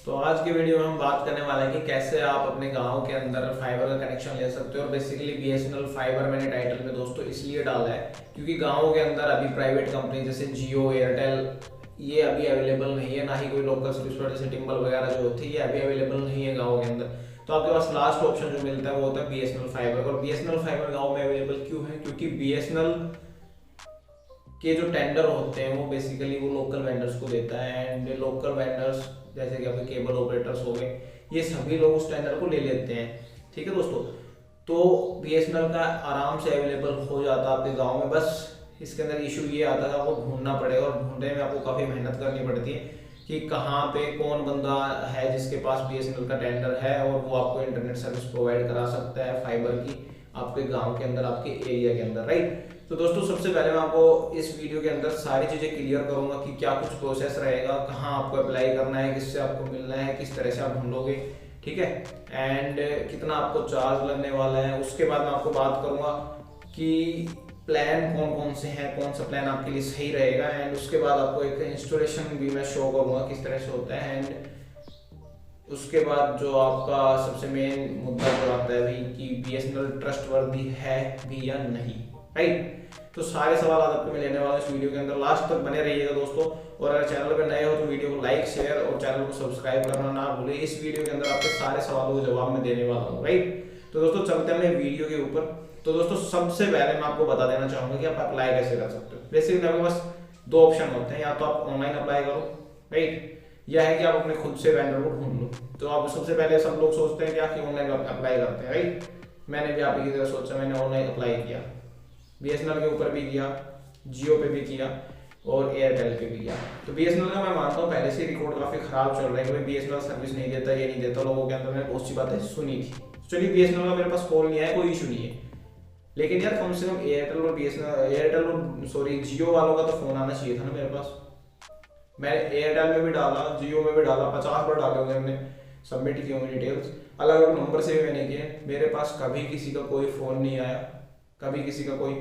तो आज की वीडियो में हम बात करने वाले हैं कि कैसे आप अपने गांव के अंदर फाइबर का कनेक्शन ले सकते हो। और बेसिकली बीएसएनएल फाइबर मैंने टाइटल में दोस्तों इसलिए डाला है क्योंकि गांवों के अंदर अभी प्राइवेट कंपनी जैसे जियो, एयरटेल ये अभी अवेलेबल नहीं है, ना ही कोई लोकल सर्विस प्रोवाइडर जैसे टिम्बल वगैरह जो होती है ये अभी अवेलेबल नहीं है गाँव के अंदर। तो आपके पास लास्ट ऑप्शन जो मिलता है वो होता है बीएसएनएल फाइबर। और बीएसएनएल फाइबर गाँव में अवेलेबल क्यों है? क्योंकि बीएसएनएल के जो टेंडर होते हैं वो बेसिकली वो लोकल वेंडर्स को देता है। एंड लोकल वेंडर्स जैसे कि आपके केबल ऑपरेटर्स हो गए, ये सभी लोग उस टेंडर को ले लेते हैं। ठीक है दोस्तों, तो बीएसएनएल का आराम से अवेलेबल हो जाता है आपके गांव में। बस इसके अंदर इशू ये आता है कि आपको ढूंढना पड़ेगा, और ढूंढने में आपको काफ़ी मेहनत करनी पड़ती है कि कहाँ पे कौन बंदा है जिसके पास बीएसएनएल का टेंडर है और वो आपको इंटरनेट सर्विस प्रोवाइड करा सकता है फाइबर की आपके गांव के अंदर, आपके एरिया के अंदर, राइट। तो दोस्तों सबसे पहले मैं आपको इस वीडियो के अंदर सारी चीज़ें क्लियर करूंगा कि क्या कुछ प्रोसेस रहेगा, कहाँ आपको अप्लाई करना है, किससे आपको मिलना है, किस तरह से आप ढूंढोगे, ठीक है, एंड कितना आपको चार्ज लगने वाला है। उसके बाद मैं आपको बात करूंगा कि प्लान कौन कौन से हैं, कौन सा प्लान आपके लिए सही रहेगा। एंड उसके बाद आपको एक इंस्टॉलेशन भी मैं शो करूंगा किस तरह से होता है। एंड उसके बाद जो आपका सबसे मेन मुद्दा जो आता है भाई कि बीएसएनएल ट्रस्टवर्दी है भी या नहीं, राइट। तो सारे सवाल आज आपको मैं लेने वाला हूं इस वीडियो के अंदर, लास्ट तक बने रहिएगा दोस्तों। और अगर चैनल पर नए हो तो वीडियो को लाइक, शेयर और चैनल को सब्सक्राइब करना ना भूलें। इस वीडियो के अंदर आपके सारे सवालों के जवाब मैं देने वाला हूँ, राइट। तो दोस्तों चलते हैं वीडियो के ऊपर। तो दोस्तों सबसे पहले मैं आपको बता देना चाहूंगा कि आप अप्लाई कैसे कर सकते हो। बेसिकली आपके पास दो ऑप्शन होते हैं, या तो आप ऑनलाइन अप्लाई करो, राइट, यह है कि आप अपने खुद से वेंडर को ढूंढ लो। तो आप सबसे पहले सब लोग सोचते हैं क्या कि ऑनलाइन अप्लाई करते हैं, राइट। मैंने भी आप ही की तरह सोचा, मैंने ऑनलाइन अप्लाई किया, बीएसएनएल के ऊपर भी किया, जियो पे भी किया और एयरटेल पे भी किया। तो बीएसएनएल का मैं मानता हूँ पहले से रिकॉर्ड काफी खराब चल रहा है कि बीएसएनएल सर्विस नहीं देता, ये नहीं देता, लोगों के अंदर मैंने बहुत सी बातें सुनी थी। चलिए बीएसएनएल का मेरे पास कॉल नहीं आया, कोई इशू नहीं है, लेकिन यार कम से कम एयरटेल और बीएसएनएल, एयरटेल और सॉरी जियो वालों का तो फोन आना चाहिए था ना मेरे पास। मैंने एयरटेल में भी डाला, जियो में भी डाला, 50 बार डाले होंगे हमने, सबमिट की होंगी डिटेल्स, अलग अलग नंबर से भी मैंने किए। मेरे पास कभी किसी का कोई फ़ोन नहीं आया, कभी किसी का कोई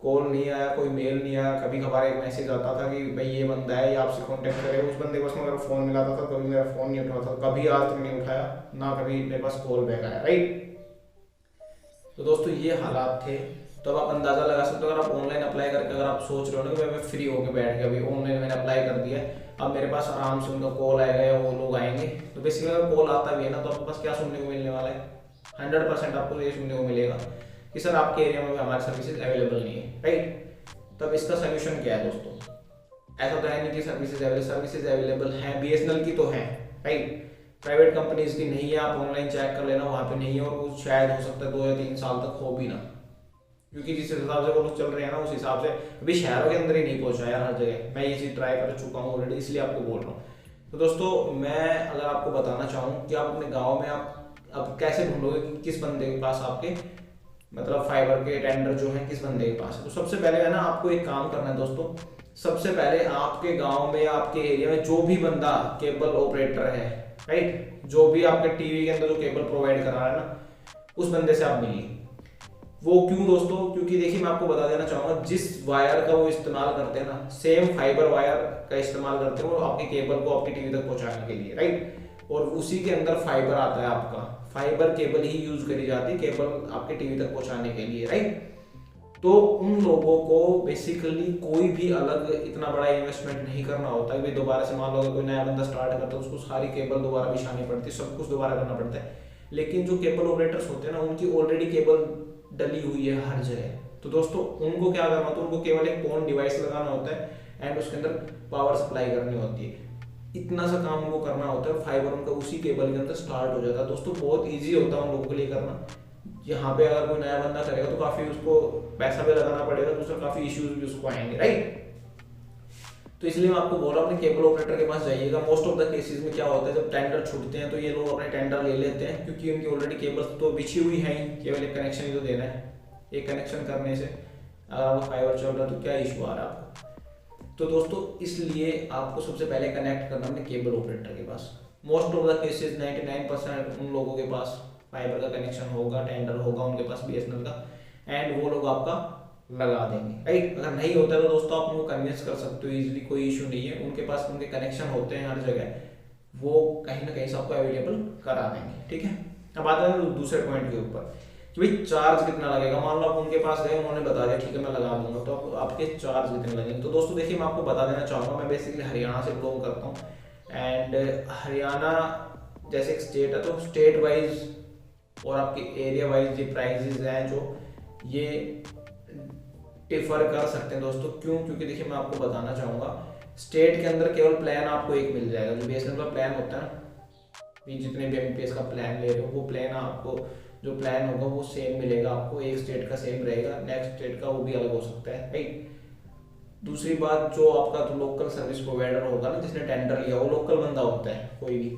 कॉल नहीं आया, कोई मेल नहीं आया। कभी कभार एक मैसेज आता था कि भाई ये बंदा है, ये आपसे कांटेक्ट करेगा, उस बंदे के पास मेरा फ़ोन मिलाता था, कभी मेरा फ़ोन नहीं उठाता था, कभी आज तक नहीं उठाया, ना कभी मेरे पास कॉल बैक आया, राइट। तो दोस्तों ये हालात थे। तो अब आप अंदाजा लगा सकते हो, अगर आप ऑनलाइन अप्लाई करके अगर आप सोच रहे हो ना कि मैं फ्री होकर बैठ गया, अभी ऑनलाइन मैंने अप्लाई कर दिया, अब मेरे पास आराम से उनका कॉल आएगा या वो लोग आएंगे। तो बेसिकली अगर कॉल आता भी है ना तो आपके पास क्या सुनने को मिलने वाला है? 100% आपको ये सुनने को मिलेगा कि सर आपके एरिया में हमारी सर्विसेज अवेलेबल नहीं है, राइट। तब इसका सोल्यूशन क्या है दोस्तों? ऐसा तो है नहीं कि सर्विसेज अवेलेबल हैं, बीएसएनएल की तो है, राइट, प्राइवेट कंपनीज की नहीं है। आप ऑनलाइन चेक कर लेना, वहाँ पे नहीं है, और वो शायद हो सकता है 2 या 3 साल तक हो भी ना, क्योंकि जिस हिसाब से वो लोग चल रहे हैं ना उस हिसाब से अभी शहरों के अंदर ही नहीं पहुंचा यार हर जगह। मैं ये चीज़ ट्राई कर चुका हूँ ऑलरेडी, इसलिए आपको बोल रहा हूँ। तो दोस्तों मैं अगर आपको बताना चाहूँ कि आप अपने गाँव में आप अब कैसे ढूंढोगे कि किस बंदे के पास आपके मतलब फाइबर के टेंडर जो है किस बंदे के पास है। तो सबसे पहले है ना आपको एक काम करना है दोस्तों, सबसे पहले आपके गाँव में, आपके एरिया में जो भी बंदा केबल ऑपरेटर है, राइट, जो भी आपके टीवी के अंदर जो केबल प्रोवाइड करा रहा है ना, उस बंदे से आप मिलिए। वो क्यों दोस्तों? क्योंकि देखिए मैं आपको बता देना चाहूंगा, जिस वायर का वो इस्तेमाल करते हैं ना, सेम फाइबर वायर का इस्तेमाल करते हैं वो आपके केबल को आपकी टीवी तक पहुंचाने के लिए, राइट। और उसी के अंदर फाइबर आता है, आपका फाइबर केबल ही यूज करी जाती है केबल आपके टीवी तक पहुंचाने के लिए, राइट। तो उन लोगों को बेसिकली कोई भी अलग इतना बड़ा इन्वेस्टमेंट नहीं करना होता है। दोबारा से मान लो अगर कोई नया बंदा स्टार्ट करता है उसको सारी केबल दोबारा बिछानी पड़ती है, सब कुछ दोबारा करना पड़ता है। लेकिन जो केबल ऑपरेटर्स होते हैं ना, उनकी ऑलरेडी केबल डली हुई है हर जगह। तो दोस्तों उनको क्या करना होता है, उनको केवल एक कॉन डिवाइस लगाना होता है एंड उसके अंदर पावर सप्लाई करनी होती है। इतना सा काम उनको करना होता है, फाइबर उनका उसी केबल के अंदर स्टार्ट हो जाता है। दोस्तों बहुत ईजी होता है उन लोगों के लिए करना। यहाँ पे अगर कोई नया बंदा करेगा तो काफी उसको पैसा भी लगाना पड़ेगा, दूसरा काफी इश्यूज भी उसको आएंगे, राइट। तो इसलिए मैं आपको बोल रहा हूँ अपने केबल ऑपरेटर के पास जाइएगा। मोस्ट ऑफ द केसेस में क्या होता है, जब टेंडर छूटते हैं तो ये लोग अपने टेंडर ले लेते हैं, क्योंकि उनकी ऑलरेडी केबल तो बिछी हुई है ही, केवल एक कनेक्शन ही तो देना है। एक कनेक्शन करने से अगर फाइबर चल रहा है तो क्या इशू आ रहा है आपको? तो दोस्तों इसलिए आपको सबसे पहले कनेक्ट करना अपने केबल ऑपरेटर के पास। मोस्ट ऑफ द केसेस 99% उन लोगों के पास फाइबर का कनेक्शन होगा, टेंडर होगा उनके पास बीएसएनएल का, एंड वो लोग आपका लगा देंगे, राइट। अगर नहीं होता तो दोस्तों आप उनको कन्विंस कर सकते हो इजीली, कोई इशू नहीं है। उनके पास उनके कनेक्शन होते हैं हर जगह, वो कहीं ना कहीं से आपको अवेलेबल करा देंगे। ठीक है, अब आते हैं दूसरे पॉइंट के ऊपर कि भाई चार्ज कितना लगेगा। मान लो आप उनके पास गए, उन्होंने बता दिया ठीक है मैं लगा दूंगा, तो आपके चार्ज कितने लगेंगे। तो दोस्तों देखिए, मैं आपको बता देना चाहूँगा, मैं बेसिकली हरियाणा से बिलोंग करता हूँ, एंड हरियाणा जैसे एक स्टेट है, तो स्टेट वाइज और आपके एरिया वाइज ये प्राइजेज हैं जो ये डिफर कर सकते हैं दोस्तों। क्यों? क्योंकि देखिए मैं आपको बताना चाहूँगा, स्टेट के अंदर केवल प्लान आपको एक मिल जाएगा, जो बीएसएनएल का प्लान होता है ना, ये जितने भी एमबीपीएस का प्लान ले रहे हो, वो प्लान आपको जो प्लान होगा वो सेम मिलेगा आपको, एक स्टेट का सेम रहेगा, नेक्स्ट स्टेट का वो भी अलग हो सकता है, राइट। दूसरी बात, जो आपका तो लोकल सर्विस प्रोवाइडर होगा ना, जिसने टेंडर लिया, वो लोकल बंदा होता है कोई भी,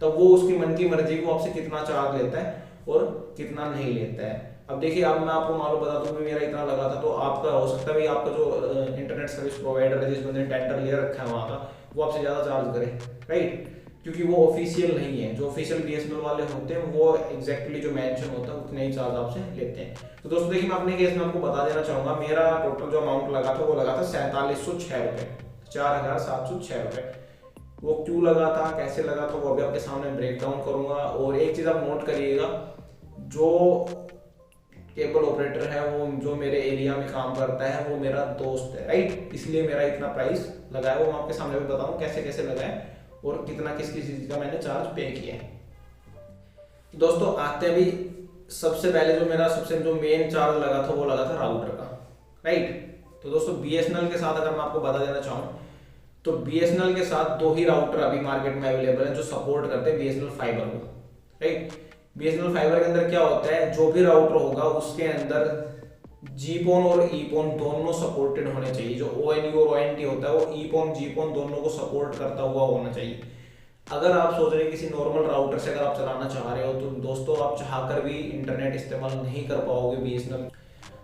तब वो उसकी मन की मर्जी को आपसे कितना चार्ज लेता है और कितना नहीं लेता है। अब देखिए, अब मैं आपको मालूम बता दूं कि मेरा इतना लगा था, तो आपका हो सकता है भाई आपका जो इंटरनेट सर्विस प्रोवाइडर है, जिस बंदे ने टेंडर ले रखा है वहाँ का, वो आपसे ज़्यादा चार्ज करे, राइट, क्योंकि वो ऑफिशियल नहीं है। जो ऑफिशियल बीएसएनएल वाले होते हैं वो एग्जैक्टली जो मेंशन होता है उतने ही चार्ज आपसे लेते हैं। तो दोस्तों देखिए, मैं अपने केस में आपको बता देना चाहूँगा, मेरा टोटल जो अमाउंट लगा था वो लगा था 4706 रुपये, 4706 रुपये। वो क्यों लगा था, कैसे लगा था, वो अभी आपके सामने ब्रेक डाउन करूंगा। और एक चीज़ आप नोट करिएगा, जो केबल ऑपरेटर है वो जो मेरे एरिया में काम करता है वो मेरा दोस्त है, राइट, इसलिए मेरा इतना प्राइस लगा है। वो मैं आपके सामने भी बताऊँ कैसे कैसे लगा है और कितना किस किस चीज़ का मैंने चार्ज पे किया है। दोस्तों आते हैं अभी, सबसे पहले जो मेरा सबसे जो मेन चार्ज लगा था वो लगा था राउटर का, राइट। तो दोस्तों बीएसएनएल के साथ अगर मैं आपको बता देना चाहूँ, तो बीएसएनएल के साथ 2 ही राउटर अभी मार्केट में अवेलेबल हैं जो सपोर्ट करते हैं बीएसएनएल फाइबर को, राइट। बीएसएनएल फाइबर के अंदर क्या होता है, जो भी राउटर होगा उसके अंदर जीपोन और ईपोन दोनों सपोर्टेड होने चाहिए। जो ओएनयू और ओएनटी होता है वो ईपोन जीपोन दोनों को सपोर्ट करता हुआ होना चाहिए। अगर आप सोच रहे हैं किसी नॉर्मल राउटर से अगर आप चलाना चाह रहे हो, तो दोस्तों आप चाहकर भी इंटरनेट इस्तेमाल नहीं कर पाओगे बीएसएनएल।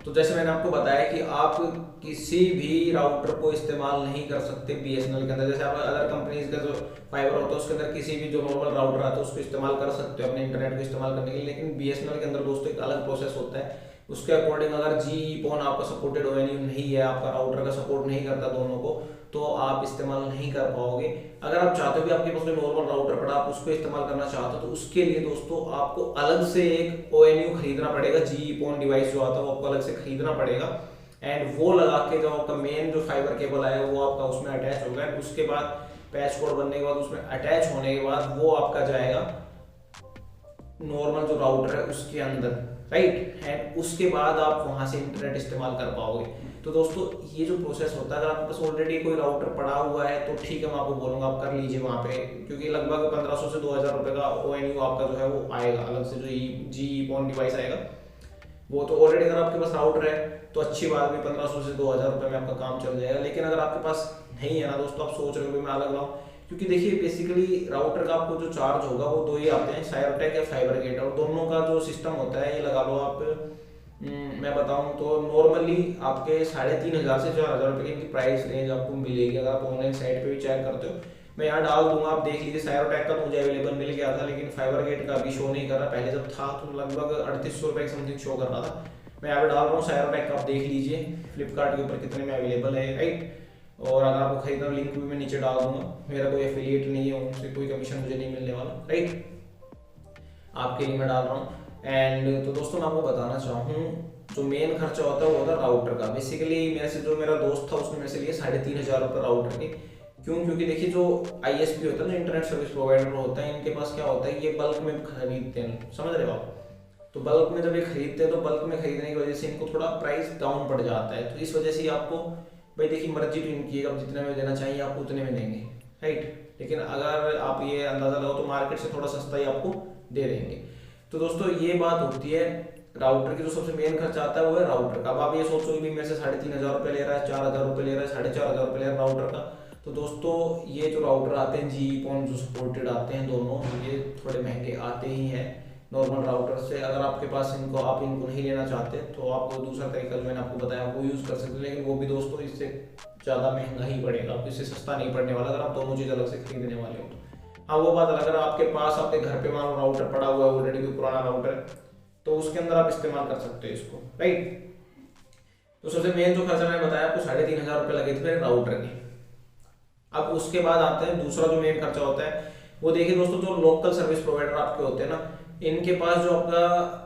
तो जैसे मैंने आपको बताया कि आप किसी भी राउटर को इस्तेमाल नहीं कर सकते बीएसएनएल के अंदर। जैसे आप अदर कंपनीज का जो फाइबर होता है उसके अंदर किसी भी जो नॉर्मल राउटर आता है उसको इस्तेमाल कर सकते हो अपने इंटरनेट को इस्तेमाल करने के लिए, लेकिन बीएसएनएल के अंदर दोस्तों एक अलग प्रोसेस होता है। उसके अकॉर्डिंग अगर जीपोन आपका सपोर्टेड ओएनयू नहीं है, आपका राउटर का सपोर्ट नहीं करता दोनों को, तो आप इस्तेमाल नहीं कर पाओगे। अगर आप चाहते हो कि आपके पास कोई नॉर्मल राउटर पड़ा, आप उसको इस्तेमाल करना चाहते हो, तो उसके लिए दोस्तों आपको अलग से एक ओएनयू खरीदना पड़ेगा। जीपोन डिवाइस जो आता है वो आपको अलग से खरीदना पड़ेगा, एंड वो लगा के जब आपका मेन जो फाइबर केबल आएगा वो आपका उसमें अटैच होगा। उसके बाद पैच कोड बनने के बाद उसमें अटैच होने के बाद वो आपका जाएगा नॉर्मल जो राउटर है उसके अंदर, राइट, एंड उसके बाद आप वहां से इंटरनेट इस्तेमाल कर पाओगे। तो दोस्तों ये जो प्रोसेस होता है, अगर आपके पास ऑलरेडी कोई राउटर पड़ा हुआ है तो ठीक है, मैं आपको बोलूंगा आप कर लीजिए वहाँ पे, क्योंकि लगभग 1500 से 2000 रुपये का ओएनयू आपका जो है वो आएगा अलग से, जो जीपोन डिवाइस आएगा वो तो ऑलरेडी अगर आपके पास राउटर है तो अच्छी बात भी, 1500 से 2000 रुपये में आपका काम चल जाएगा। लेकिन अगर आपके पास नहीं है ना दोस्तों, आप सोच रहे हो मैं अलग लाऊं, क्योंकि देखिए बेसिकली राउटर का आपको जो चार्ज होगा वो 2 ही आते हैं, सायरटेक या फाइबर गेट, और दोनों का जो सिस्टम होता है ये लगा लो आप, मैं बताऊं तो नॉर्मली आपके 3500 से 4000 रुपये की प्राइस रेंज आपको मिलेगी अगर आप ऑनलाइन साइट पे भी चेक करते हो। मैं यहाँ डाल दूंगा, आप देख लीजिए। सायरटेक का तो मुझे अवेलेबल मिल गया था, लेकिन फाइबर गेट का अभी शो नहीं कर रहा, पहले जब था तो लगभग 3800 रुपये समथिंग शो कर रहा था। मैं यहाँ पे डाल रहा हूँ सायरटेक का, आप देख लीजिए फ्लिपकार्ट के ऊपर कितने में अवेलेबल है, राइट। और अगर आपको खरीदना, लिंक भी मैं नीचे डाल दूंगा, मेरा कोई एफिलिएट नहीं है, उनसे कोई कमीशन मुझे नहीं मिलने वाला, राइट, आपके लिए मैं डाल रहा हूँ। एंड तो दोस्तों मैं आपको बताना चाहूँ, जो मेन खर्चा होता है वो होता है राउटर का। बेसिकली मेरे से जो मेरा दोस्त था उसने मेरे से लिए 3500 रुपये राउटर के। क्यों? क्योंकि देखिए जो आईएसपी होता है ना, इंटरनेट सर्विस प्रोवाइडर होता है, इनके पास क्या होता है, ये बल्क में खरीदते हैं, समझ रहे हो आप। तो बल्क में जब ये खरीदते हैं तो बल्क में खरीदने की वजह से इनको थोड़ा प्राइस डाउन पड़ जाता है। तो इस वजह से आपको भाई देखिए मर्जी तो इनकी, अब जितने में देना चाहिए आपको उतने में देंगे, राइट। लेकिन अगर आप ये अंदाजा लगाओ तो मार्केट से थोड़ा सस्ता ही आपको दे देंगे। तो दोस्तों ये बात होती है राउटर की। जो सबसे मेन खर्चा आता है वो है राउटर का। अब आप ये सोचो कि मेरे से 3500 रुपये ले रहा है, 4000 रुपये ले रहा है, 4500 रुपये ले रहा है राउटर का। तो दोस्तों ये जो राउटर आते हैं जीपोन जो सपोर्टेड आते हैं दोनों, ये थोड़े महंगे आते ही हैं नॉर्मल राउटर से। अगर आपके पास आप इनको नहीं लेना चाहते तो आप दूसरा तरीका जो मैंने आपको बताया वो यूज़ कर सकते हैं, लेकिन वो भी दोस्तों इससे ज़्यादा महंगा ही पड़ेगा, आपको इससे सस्ता नहीं पड़ने वाला अगर आप दोनों चीज़ अलग से खरीदने वाले हो तो। हाँ वो बात, अगर आपके पास आपके घर पे मान लो राउटर पड़ा हुआ है ऑलरेडी, कोई पुराना राउटर है, तो उसके अंदर आप इस्तेमाल कर सकते हो इसको, राइट। तो सबसे मेन जो खर्चा मैंने बताया आपको 3500 रुपये लगे थे मेरे राउटर के। अब उसके बाद आते हैं दूसरा जो मेन खर्चा होता है वो देखिए दोस्तों, जो लोकल सर्विस प्रोवाइडर आपके होते हैं ना, इनके पास जो आपका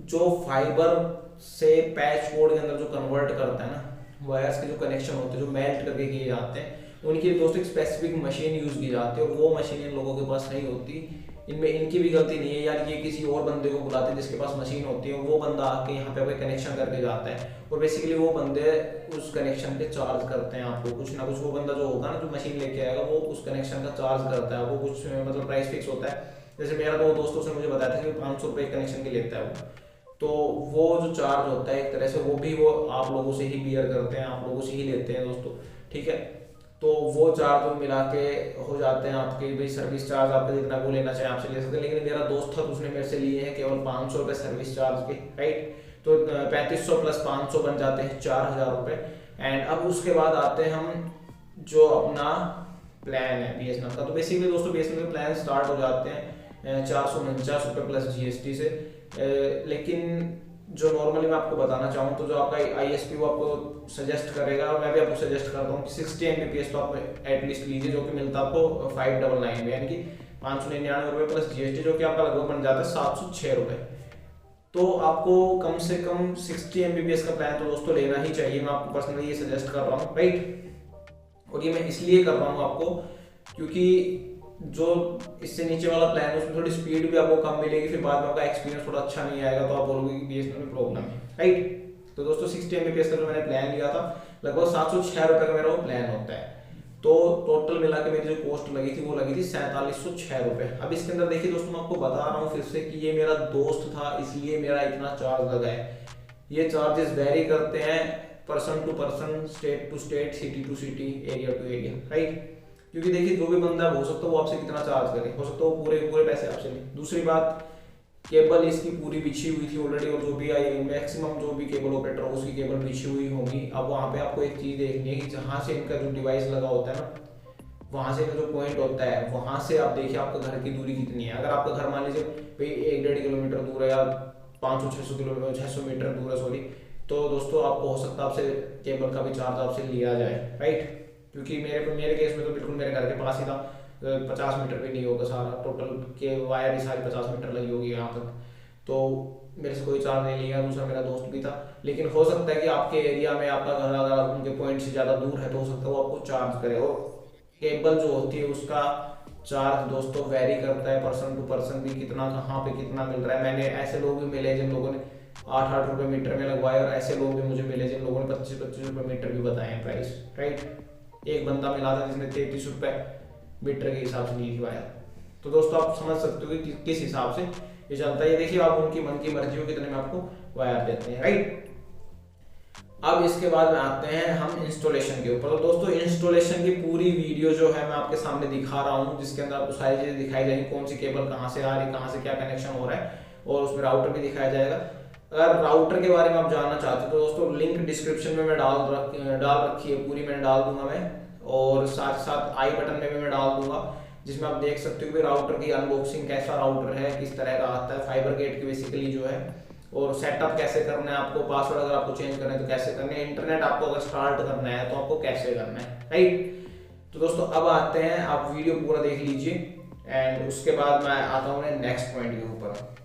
जो फाइबर से पैच कोड के अंदर जो कन्वर्ट करता है ना, वायर्स के जो कनेक्शन होते हैं जो मेल्ट करके किए जाते हैं, उनकी दोस्तों एक स्पेसिफिक मशीन यूज की जाती है, और वो मशीन इन लोगों के पास नहीं होती। इनमें इनकी भी गलती नहीं है यार, ये किसी और बंदे को बुलाते हैं जिसके पास मशीन होती है, वो बंदा आके यहाँ पे कोई कनेक्शन करके जाता है, और बेसिकली वो बंदे उस कनेक्शन पे चार्ज करते हैं आपको कुछ ना कुछ। वो बंदा जो होगा ना, जो मशीन लेके आएगा, वो उस कनेक्शन का चार्ज करता है, वो कुछ मतलब प्राइस फिक्स होता है। जैसे मेरा दो दोस्तों से मुझे बताया था कि 500 रुपये कनेक्शन के लेता है वो, तो वो जो चार्ज होता है एक तरह से वो भी वो आप लोगों से ही बियर करते हैं, आप लोगों से ही लेते हैं दोस्तों, ठीक है। तो वो चार्ज मिला के हो जाते हैं आपके, भाई सर्विस चार्ज आपका जितना वो लेना चाहे आपसे ले सकते हैं। लेकिन मेरा दोस्त था तो उसने मेरे से लिए हैं केवल 500 रुपये सर्विस चार्ज के, राइट। तो 3500 प्लस 500 बन जाते हैं 4000 रुपये। एंड अब उसके बाद आते हैं हम जो अपना प्लान है बीएसएनएल का। तो बेसिकली दोस्तों बीएसएनएल के प्लान स्टार्ट हो जाते हैं 449 रुपये प्लस जीएसटी से। लेकिन जो नॉर्मली मैं आपको बताना चाहूँ तो जो आपका आईएसपी वो आपको सजेस्ट करेगा, और मैं भी आपको सजेस्ट करता हूँ कि 60 Mbps तो आप एटलीस्ट लीजिए, जो कि मिलता है आपको 599 में, यानी कि 599 रुपये प्लस जीएसटी, जो कि आपका लगभग बन जाता है 706 रुपये। तो आपको कम से कम 60 Mbps का प्लान तो दोस्तों लेना ही चाहिए, मैं आपको पर्सनली ये सजेस्ट कर रहा हूँ, राइट। और ये मैं इसलिए कर रहा हूँ आपको क्योंकि जो इससे नीचे वाला प्लान है उसमें थोड़ी स्पीड भी आपको कम मिलेगी, फिर बाद में आपका एक्सपीरियंस थोड़ा अच्छा नहीं आएगा, तो आप बोलोगे कि बीएसएनएल में प्रॉब्लम है, राइट। तो दोस्तों 60 Mbps का जो मैंने प्लान लिया था, लगभग 706 रुपये का मेरा वो प्लान होता है। तो टोटल मिला के मेरी जो कॉस्ट लगी थी वो लगी थी 4706 रुपये। अब इसके अंदर देखिए दोस्तों, मैं आपको बता रहा हूँ फिर से कि ये मेरा दोस्त था इसलिए मेरा इतना चार्ज लगा है। ये चार्जेस वेरी करते हैं person to person, state to state, city to city, area to area, right. क्योंकि देखिए जो भी बंदा हो सकता है वो आपसे कितना चार्ज करे, हो सकता है वो पूरे पूरे पैसे आपसे ले। दूसरी बात, केबल इसकी पूरी बिछी हुई थी ऑलरेडी, और जो भी आई मैक्सिमम जो भी केबल ऑपरेटर हो उसकी केबल बिछी हुई होगी। अब वहाँ पे आपको एक चीज़ देखनी है कि जहाँ से इनका जो डिवाइस लगा होता है ना, वहाँ से जो पॉइंट होता है वहाँ से आप देखिए आपका घर की दूरी कितनी है। अगर आपका घर मान लीजिए भाई 1-1.5 किलोमीटर दूर है, या 500-600 किलोमीटर 600 मीटर दूर है सॉरी, तो दोस्तों आपको हो सकता है आपसे केबल का भी चार्ज आपसे लिया जाए, राइट। क्योंकि मेरे केस में तो बिल्कुल मेरे घर के पास ही था, 50 मीटर भी नहीं होगा, सारा टोटल के वायर ही सारी 50 मीटर लगी होगी यहाँ तक, तो मेरे से कोई चार्ज नहीं लिया। दूसरा मेरा दोस्त भी था। लेकिन हो सकता है कि आपके एरिया में आपका घर अगर उनके पॉइंट से ज़्यादा दूर है तो हो सकता है वो आपको चार्ज करे। और केबल जो होती है उसका चार्ज दोस्तों वेरी करता है पर्सन टू पर्सन भी, कितना कहाँ पे कितना मिल रहा है। मैंने ऐसे लोग भी मिले जिन लोगों ने 8-8 रुपये मीटर में लगवाए, और ऐसे लोग भी मुझे मिले जिन लोगों ने 25-25 रुपये मीटर भी बताए हैं प्राइस, राइट। एक बंदा मिला था जिसने 33 रुपये मीटर के हिसाब से ली थी वायर। तो दोस्तों आप समझ सकते हो कि किस हिसाब से ये चलता है। ये देखिए आप उनकी मन की मर्जी हो कितने में आपको वायर देते हैं, राइट। अब इसके बाद में आते हैं हम इंस्टॉलेशन के ऊपर। तो दोस्तों इंस्टॉलेशन की पूरी वीडियो जो है मैं आपके सामने दिखा रहा हूँ, जिसके अंदर आपको सारी चीजें दिखाई जाएंगी, कौन सी केबल कहाँ से आ रही, कहाँ से क्या कनेक्शन हो रहा है, और उसमें राउटर भी दिखाया जाएगा। अगर राउटर के बारे में आप जानना चाहते हो तो दोस्तों लिंक डिस्क्रिप्शन में मैं डाल रखी है पूरी, मैं डाल दूंगा मैं, और साथ साथ आई बटन में भी मैं डाल दूंगा, जिसमें आप देख सकते हो कि राउटर की अनबॉक्सिंग, कैसा राउटर है, किस तरह का आता है, फाइबर गेट की बेसिकली जो है, और सेटअप कैसे करना है आपको, पासवर्ड अगर आपको चेंज करना है तो कैसे करना है, इंटरनेट आपको अगर स्टार्ट करना है तो आपको कैसे करना है, राइट। तो दोस्तों अब आते हैं, आप वीडियो पूरा देख लीजिए, एंड उसके बाद मैं आता हूँ नेक्स्ट पॉइंट के ऊपर।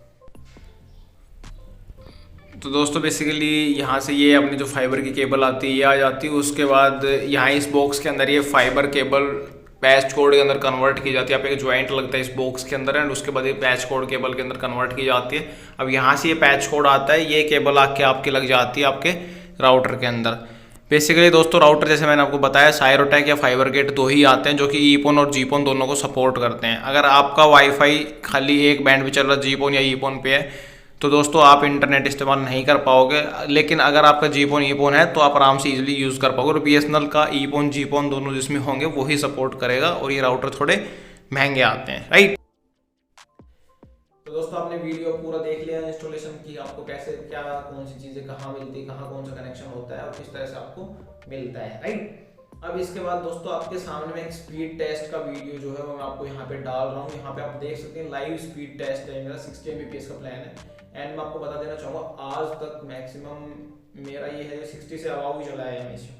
तो दोस्तों बेसिकली यहाँ से ये अपनी जो फाइबर की केबल आती है ये आ जाती है। उसके बाद यहाँ इस बॉक्स के अंदर ये फाइबर केबल पैच कोड के अंदर कन्वर्ट की जाती है। आप एक ज्वाइंट लगता है इस बॉक्स के अंदर, एंड उसके बाद ये पैच कोड केबल के अंदर कन्वर्ट की जाती है। अब यहाँ से ये पैच कोड आता है, ये केबल आके आपकी लग जाती है आपके राउटर के अंदर। बेसिकली दोस्तों राउटर जैसे मैंने आपको बताया साइरोटेक या फाइबर गेट दो ही आते हैं जो कि ईपोन और जीपोन दोनों को सपोर्ट करते हैं। अगर आपका वाईफाई खाली एक बैंड पे चल रहा है, जीपोन या ईपोन पे है, तो दोस्तों आप इंटरनेट इस्तेमाल नहीं कर पाओगे। लेकिन अगर आपका जीपोन ईपोन है तो आप आराम से इजीली यूज़ कर पाओगे। और बीएसएनएल का ईपोन जीपोन दोनों जिसमें होंगे वही सपोर्ट करेगा, और ये राउटर थोड़े महंगे आते हैं, राइट। तो दोस्तों आपने वीडियो पूरा देख लिया इंस्टॉलेशन की, आपको कैसे क्या कौन सी चीज़ें कहाँ मिलती है, कहाँ कौन सा कनेक्शन होता है और किस तरह से आपको मिलता है, राइट। अब इसके बाद दोस्तों आपके सामने में एक स्पीड टेस्ट का वीडियो जो है वो मैं आपको यहाँ पे डाल रहा हूँ। यहाँ पे आप देख सकते हैं लाइव स्पीड टेस्ट है मेरा, 60 Mbps का प्लान है। एंड मैं आपको बता देना चाहूँगा आज तक मैक्सिमम मेरा ये है 60 से अबाव ही चला है हमेशा,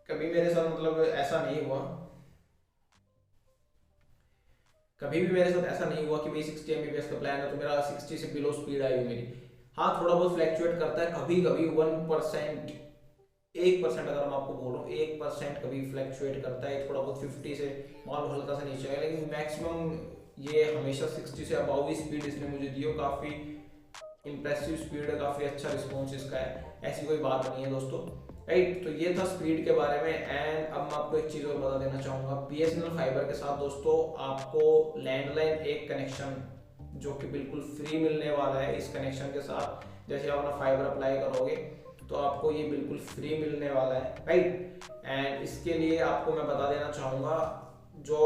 कभी मेरे साथ मतलब ऐसा नहीं हुआ कभी भी मेरे साथ ऐसा नहीं हुआ कि भाई 60 Mbps का प्लान है तो मेरा 60 से बिलो स्पीड आई हो मेरी। हाँ, थोड़ा बहुत फ्लैक्चुएट करता है कभी कभी, 1%, 1% अगर मैं आपको बोल रहा हूँ 1% कभी फ्लैक्चुएट करता है थोड़ा बहुत, 50 से मान लो हल्का सा नीचे है, लेकिन मैक्सिमम ये हमेशा 60 से अबाव ही स्पीड इसने मुझे दी हो। काफ़ी इंप्रेसिव स्पीड है, काफ़ी अच्छा रिस्पॉन्स इसका है, ऐसी कोई बात नहीं है दोस्तों, राइट। तो ये था स्पीड के बारे में। एंड अब मैं आपको एक चीज़ और बता देना चाहूँगा, BSNL फाइबर के साथ दोस्तों आपको लैंडलाइन एक कनेक्शन जो कि बिल्कुल फ्री मिलने वाला है। इस कनेक्शन के साथ जैसे आप अपना फाइबर अप्लाई करोगे तो आपको ये बिल्कुल फ्री मिलने वाला है, राइट। एंड इसके लिए आपको मैं बता देना चाहूँगा, जो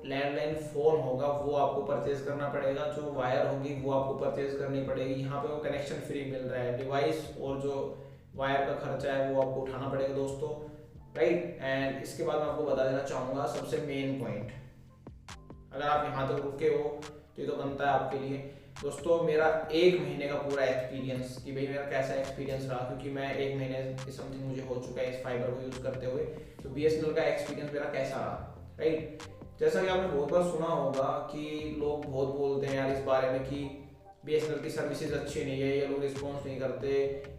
लैंडलाइन फ़ोन होगा वो आपको परचेज करना पड़ेगा, जो वायर होगी वो आपको परचेज करनी पड़ेगी। यहाँ पे वो कनेक्शन फ्री मिल रहा है, डिवाइस और जो वायर का खर्चा है वो आपको उठाना पड़ेगा दोस्तों, राइट। एंड इसके बाद मैं आपको बता देना चाहूँगा सबसे मेन पॉइंट, अगर आप यहाँ तक रुके हो तो ये तो बनता है आपके लिए दोस्तों, मेरा 1 महीने का पूरा एक्सपीरियंस कि भाई मेरा कैसा एक्सपीरियंस रहा, क्योंकि मैं 1 महीने की समथिंग मुझे हो चुका है इस फाइबर को यूज़ करते हुए। तो BSNL का एक्सपीरियंस मेरा कैसा रहा, राइट। जैसा कि आपने बहुत बार सुना होगा कि लोग बहुत बोलते हैं यार इस बारे में कि BSNL की सर्विसेज अच्छी नहीं है, ये लोग रिस्पॉन्स नहीं करते,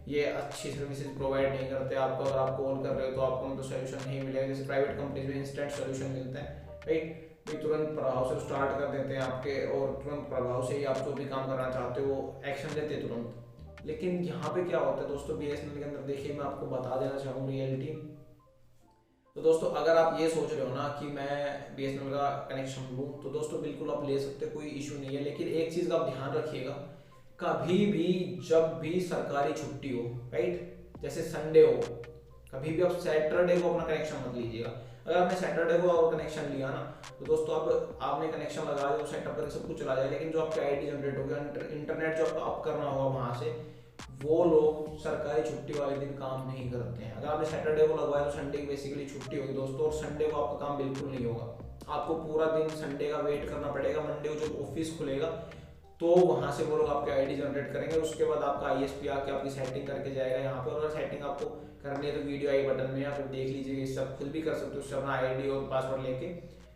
ये अच्छी सर्विसेज प्रोवाइड नहीं करते आपको, अगर आप कॉल कर रहे हो तो आपको मतलब सोल्यूशन नहीं मिलेगा। जैसे प्राइवेट कंपनीज में इंस्टेंट सोल्यूशन मिलता है, राइट, तुरंत प्रभाव से स्टार्ट कर देते हैं आपके, और तुरंत प्रभाव से ही आप जो भी काम करना चाहते हो वो एक्शन लेते हैं तुरंत। लेकिन यहाँ पे क्या होता है दोस्तों BSNL के अंदर, देखिए मैं आपको बता देना चाहूँ रियलिटी। तो दोस्तों अगर आप ये सोच रहे हो ना कि मैं BSNL का कनेक्शन लूँ तो दोस्तों बिल्कुल आप ले सकते हो, कोई इशू नहीं है। लेकिन एक चीज़ का आप ध्यान रखिएगा, कभी भी जब भी सरकारी छुट्टी हो, राइट, जैसे संडे हो, कभी भी आप सैटरडे को अपना कनेक्शन मत लीजिएगा। अगर आपने सैटरडे को और कनेक्शन लिया ना तो दोस्तों आपने कनेक्शन लगा दिया, सेटअप करके सब कुछ चला जाए, लेकिन जो आपकी आईडी जनरेट होगी, इंटरनेट जो आपको अप करना होगा वहाँ से, वो लोग सरकारी छुट्टी वाले दिन काम नहीं करते हैं। अगर आपने सैटरडे को लगवाया तो संडे की बेसिकली छुट्टी होगी दोस्तों, और संडे को आपका काम बिल्कुल नहीं होगा। आपको पूरा दिन संडे का वेट करना पड़ेगा। मंडे को जब ऑफिस खुलेगा तो वहाँ से वो लोग आपके आईडी जनरेट करेंगे, उसके बाद आपका ISP आके आपकी सेटिंग करके जाएगा यहाँ पे। और अगर सेटिंग आपको करनी है तो वीडियो आई बटन में, या फिर देख लीजिएगा, इससे आप खुद भी कर सकते हो, उससे अपना ID और पासवर्ड लेके,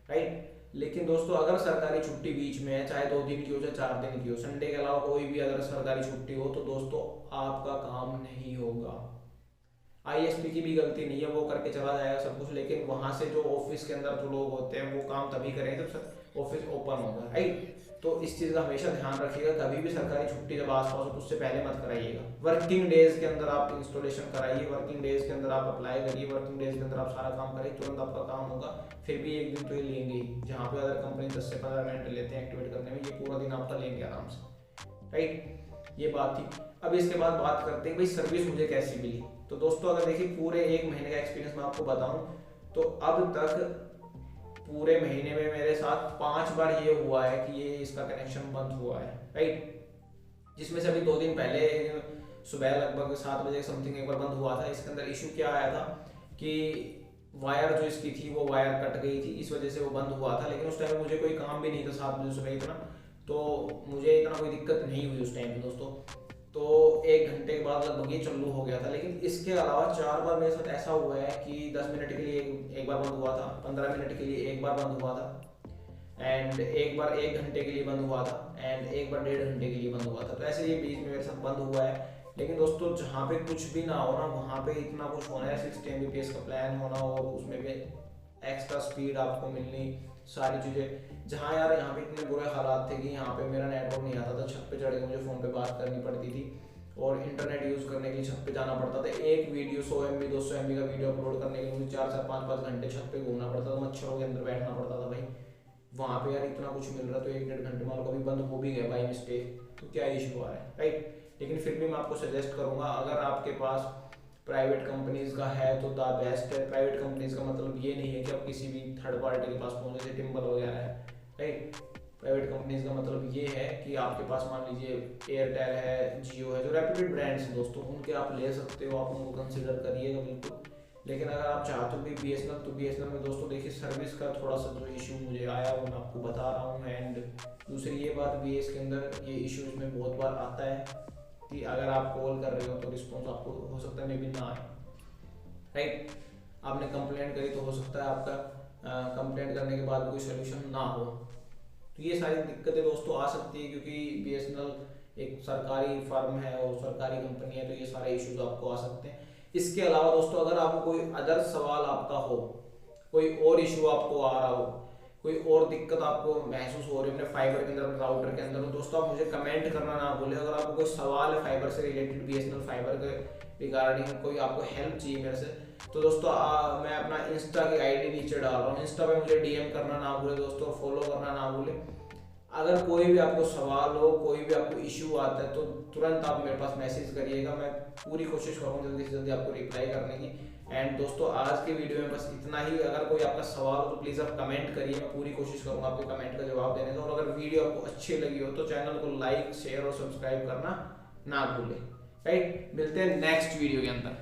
राइट। लेकिन दोस्तों अगर सरकारी छुट्टी बीच में है, चाहे 2 दिन की हो चाहे 4 दिन की हो, संडे के अलावा कोई भी अगर सरकारी छुट्टी हो, तो दोस्तों आपका काम नहीं होगा। ISP की भी गलती नहीं है, वो करके चला जाएगा सब कुछ, लेकिन वहाँ से जो ऑफिस के अंदर जो लोग होते हैं वो काम तभी करेंगे जब ऑफिस ओपन होगा, राइट। तो इस चीज़ का हमेशा ध्यान रखिएगा, कभी भी सरकारी छुट्टी जब आसपास हो तो उससे पहले मत कराइएगा। वर्किंग डेज के अंदर आप इंस्टॉलेशन कराइए, वर्किंग डेज के अंदर आप अप्लाई करिए, वर्किंग डेज के अंदर आप सारा काम करिए, तुरंत आपका काम होगा। फिर भी 1 दिन तो ये लेंगे ही, जहाँ पे अदर कंपनी 10 से 15 मिनट लेते हैं एक्टिवेट करने में, ये पूरा दिन आपका लेंगे आराम से, राइट। ये बात थी। अब इसके बाद बात करते हैं भाई सर्विस मुझे कैसी मिली। तो दोस्तों अगर देखिए पूरे 1 महीने का एक्सपीरियंस मैं आपको बताऊं तो अब तक पूरे महीने में मेरे साथ 5 बार ये हुआ है कि ये इसका कनेक्शन बंद हुआ है, राइट। जिसमें से अभी 2 दिन पहले सुबह लगभग 7 बजे समथिंग एक बार बंद हुआ था। इसके अंदर इशू क्या आया था कि वायर जो इसकी थी वो वायर कट गई थी, इस वजह से वो बंद हुआ था। लेकिन उस टाइम मुझे कोई काम भी नहीं था 7 बजे सुबह इतना, तो मुझे इतना कोई दिक्कत नहीं हुई उस टाइम पे दोस्तों। तो 1 घंटे के बाद लगभग ये चालू हो गया था। लेकिन इसके अलावा 4 बार मेरे साथ ऐसा हुआ है कि 10 मिनट के लिए एक बार बंद हुआ था, 15 मिनट के लिए एक बार बंद हुआ था, एंड एक बार 1 घंटे के लिए बंद हुआ था, एंड एक बार 1.5 घंटे के लिए बंद हुआ था। तो ऐसे ये बीच में मेरे साथ बंद हुआ है। लेकिन दोस्तों जहाँ पे कुछ भी ना हो ना, वहाँ पे इतना कुछ होना है, 60 Mbps का प्लान होना और उसमें भी एक्स्ट्रा स्पीड आपको मिलनी, सारी चीज़ें। जहाँ यार यहाँ पे इतने बुरे हालात थे कि यहाँ पे मेरा नेटवर्क नहीं आता था, छत पे चढ़ के मुझे फ़ोन पे बात करनी पड़ती थी, और इंटरनेट यूज़ करने के लिए छत पे जाना पड़ता था। एक वीडियो 100 MB 200 MB का वीडियो अपलोड करने के लिए मुझे 4-4 5-5 घंटे छत पे घूमना पड़ता था, मच्छरों के अंदर बैठना पड़ता था भाई। वहाँ पे यार इतना कुछ मिल रहा तो 1-1.5 घंटे मान लो कभी बंद हो भी गया बाई मिस्टेक तो क्या इशू आ रहा है, राइट। लेकिन फिर भी मैं आपको सजेस्ट करूँगा, अगर आपके पास प्राइवेट कंपनीज का है तो द बेस्ट है। प्राइवेट कंपनीज का मतलब ये नहीं है कि आप किसी भी थर्ड पार्टी के पास पहुँचे, जैसे टिम्बर वगैरह है, राइट। प्राइवेट कंपनीज का मतलब ये है कि आपके पास मान लीजिए एयरटेल है, जियो है, जो रेप्यूटेड ब्रांड्स हैं दोस्तों, उनके आप ले सकते हो, आप उनको कंसिडर करिएगा बिल्कुल। लेकिन अगर आप चाहते हो भी BSNL, तो BSNL में दोस्तों देखिए सर्विस का थोड़ा सा जो इशू मुझे आया वो मैं आपको बता रहा हूँ। एंड दूसरी ये बात भी है, इसके अंदर ये इशू इसमें बहुत बार आता है कि अगर आप कॉल कर रहे हो तो रिस्पॉन्स आपको हो सकता है मे बी ना आए, राइट। आपने कंप्लेंट करी तो हो सकता है आपका कंप्लेंट करने के बाद कोई सोल्यूशन ना हो, तो ये सारी दिक्कतें दोस्तों आ सकती है, क्योंकि बीएसएनएल एक सरकारी फर्म है और सरकारी कंपनी है, तो ये सारे इश्यूज आपको आ सकते हैं। इसके अलावा दोस्तों अगर आपको कोई अदर सवाल आपका हो, कोई और इशू आपको आ रहा हो, कोई और दिक्कत आपको महसूस हो रही है अपने फाइबर के अंदर, राउटर के अंदर, तो दोस्तों आप मुझे कमेंट करना ना भूलें। अगर आपको कोई सवाल है फाइबर से रिलेटेड, बीएसएनएल फाइबर के रिगार्डिंग कोई आपको हेल्प चाहिए मेरे से, तो दोस्तों मैं अपना इंस्टा की आईडी नीचे डाल रहा हूँ, इंस्टा पे मुझे डीएम करना ना भूले दोस्तों, फॉलो करना ना भूले। अगर कोई भी आपको सवाल हो, कोई भी आपको इशू आता है, तो तुरंत आप मेरे पास मैसेज करिएगा, मैं पूरी कोशिश करूँगा जल्दी से जल्दी आपको रिप्लाई करने की। एंड दोस्तों आज के वीडियो में बस इतना ही। अगर कोई आपका सवाल हो तो प्लीज़ आप कमेंट करिए, मैं पूरी कोशिश करूँगा आपके कमेंट का जवाब देने का। और अगर वीडियो आपको अच्छी लगी हो तो चैनल को लाइक, शेयर और सब्सक्राइब करना ना भूलें। राइट, मिलते हैं नेक्स्ट वीडियो के अंदर।